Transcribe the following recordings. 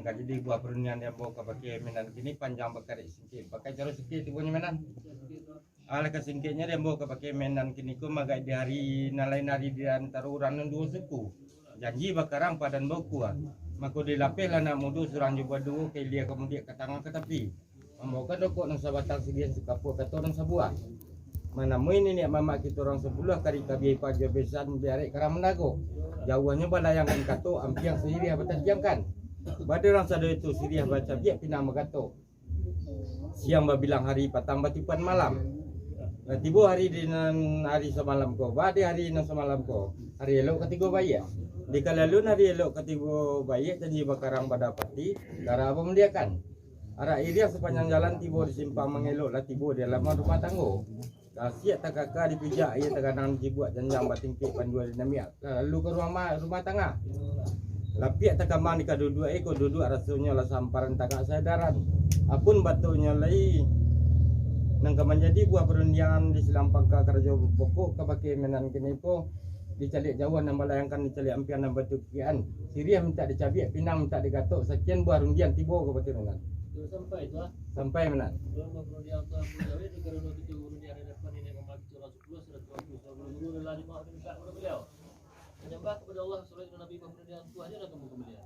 Jadi buah perunian yang bawa ke pakai menan kini panjang bakar singkit. Pakai cara singkit tu punya menan. Ala ke singkitnya dia bawa ke pakai menan kini ku magai di hari nalai nari di antara uranan dua suku. Janji bakarang padan boku ah. Mako dilapih lah nak mudu surang juga dua ke dia kemudian ke tangan ke tepi. Membawa dokok nang sabatang segian sekapu kata orang sebuah. Mana ini nih mama kita orang sebelah kari kabi pajo besan biarek karam menago. Jauhnya balayangan kato ampiang sendiri apa terjangkan. Pada orang sada itu siriah baca biak pinang magato. Siang bilang hari patang batipan malam. Tiba hari di hari semalam ko. Badi hari nang semalam ko. Hari elok ketiga bayi. Di kalalun hari elok ketiga bayi jadi bakarang pada pati. Cara apa mendiakan? Arah iria sepanjang jalan tiba di simpang mengelok lah tiba di dalam rumah tanggo. Siap tak kakak dipijak ia terkadang dibuat janjang batingkik pandua dinamiak. Lalu ke rumah tengah. Lapiak tak kamang di dua ekor duduk rasanya lah samparan tak sadaran. Apun batunya lagi nang menjadi buah perundian di selampang ke kerja pokok ke pakai menan kini po dicalik jauhan nang balayangkan dicalik ampian nang batu kian. Siriah minta dicabiak pinang minta digatuk sekian buah rundian tiba ke pakai menan. Sampai tu ah. Sampai menan. Buah perundian tu aku gawe di kerana kita perundian ada depan ini membagi orang 10 120 guru lelah di mak minta kepada beliau. Menyembah kepada Allah surah Nabi kemudian tu aja lah kamu kemudian.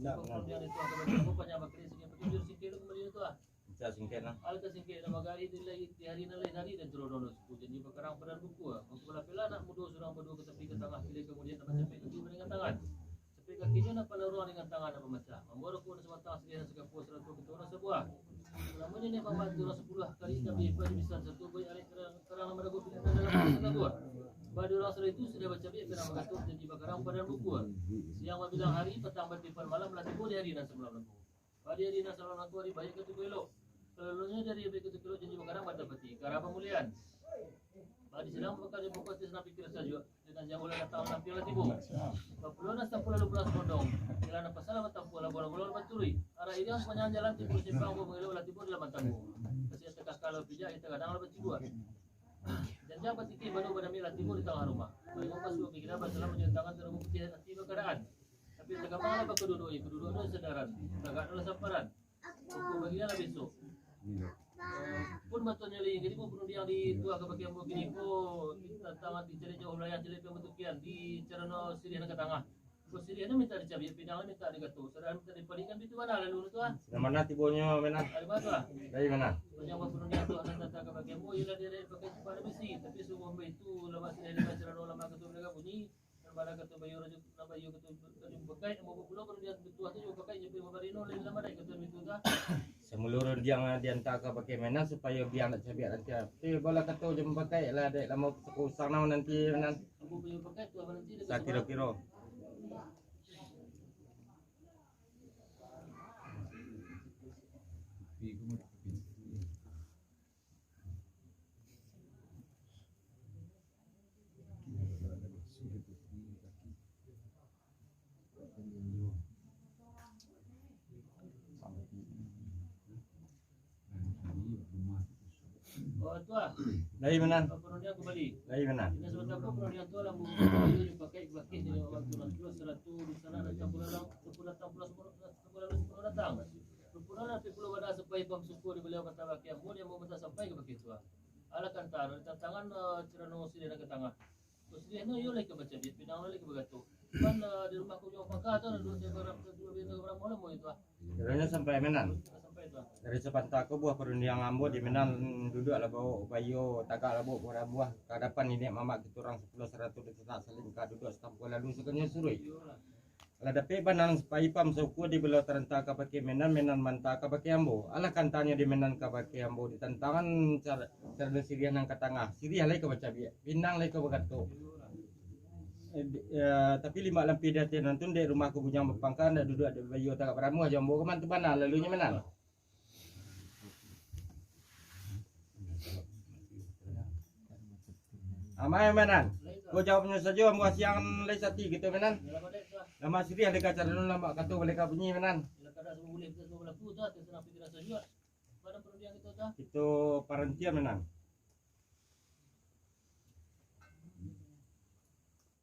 Kemudian itu akan berlaku banyak bakri sehingga petunjuk singkir kemudian itu ah. Bisa singkir nah. Alka singkir nama gari di hari lain hari dan turun dulu suku jadi bakarang pada buku ah. Mengkula pela nak mudu surang mudu ke tepi ke tengah pilih kemudian nama sampai kaki dengan tangan. Sampai kakinya nak peneruan dengan tangan apa macam. Membawa pun sebatang sekian sekapur 100 ke orang sebuah. Namanya ni membantu orang 10 kali kami bisa satu bayi alih kerang nama dagu pilih dalam satu. Pada orang sore itu sudah baca biak kena mengatur janji bakarang pada buku. Siang bilang hari, petang bertipan malam latih di hari nasa malam aku. Pada hari nasa malam aku hari baik ketuk elok. Kelalunya dari baik ketuk elok janji bakarang pada peti. Karena pemulihan. Pada sedang bekerja pokok tidak pikir saja dengan yang boleh datang nampil latih bu. Kapuluh nasa pula 12 kodong. Jalan apa salah matang pula bola-bola baturi. Arah ini sepanjang jalan timur simpang bu mengelok latih bu dalam matangmu. Kasih tekas kalau pijak kita kadang lebih dua. Dan jabat iki baru pada milah timur di tengah rumah. Mereka masuk ke kita dalam menyentangan terumbu putih hati keadaan. Tapi segampang apa kedua itu sedaran. Tegak adalah samparan. Hukum bagian lah besok. Pun batunya lagi. Jadi pun penuh yang di tua ke bagian bukit ini. Kita tangan dicari jauh wilayah jelek pembentukian di cerana sirian ke tengah. Bos sirian minta dicabi, pinang minta digatuk. Saudara minta dipalikan itu mana lalu tu ah? Yang mana tibonya menan? Dari mana? Dari mana? Yang berpenuh tu anak datang ke bagian mu ialah dia pakai pada besi. Tapi semua itu lepas dari cerana ulama ketua mereka bunyi. Pada ketua bayu rajuk nama bayu ketua pakai mau pulau kemudian ketua tu juga pakai jadi mabarino lain lama dah ketua itu dah. Semulur dia diantar ke pakai menan supaya biar nak cabiak nanti. Bola ketua jam pakai lah dek lama usang nau nanti menan. Aku bayu pakai tu apa nanti? Saya kira-kira. Oh tu ah. Dari mana? Penuhnya kembali. Dari mana? Ini sebab aku penuhnya tu lah bayu dipakai bakis di waktu nanti 100 di sana ada campur datang datang. Pulau nanti pulau pada sampai bang suku di beliau kata baki yang mau minta sampai ke baki tua. Ala kantar tantangan cerano sini ke tengah. Terus dia no yo lagi ke baca bit pinang lagi ke bagatu. Kan di rumah aku jauh pangkat tu dulu dia orang malam mau itu ah. Kiranya sampai menan. Sampai itu. Dari sepantah aku buah perundian ambo di menan duduk lah bawa bayo tagak lah bawa buah kadapan ini mama kita orang 10 100 tak saling ka duduk setampul lalu sekanya surui. Ala dapat banan paipam suku di belah terentang ke pakai menan mantah ke pakai ambo. Ala kantanya di menan ke pakai ambo di tantangan cara siriah nang ke tengah. Siriah lagi ke baca biak. Pinang lagi ke bagatu. Tapi lima lampi dah nonton di rumah aku punya bepangkan dah duduk ada bayu tak beramu aja ambo keman tu mana lalunya menan. Amai menan. Kau jawabnya saja ambo siang lai sati gitu menan. Lama siriah dekat cara lama kata mereka bunyi menan. Itu parentian menan.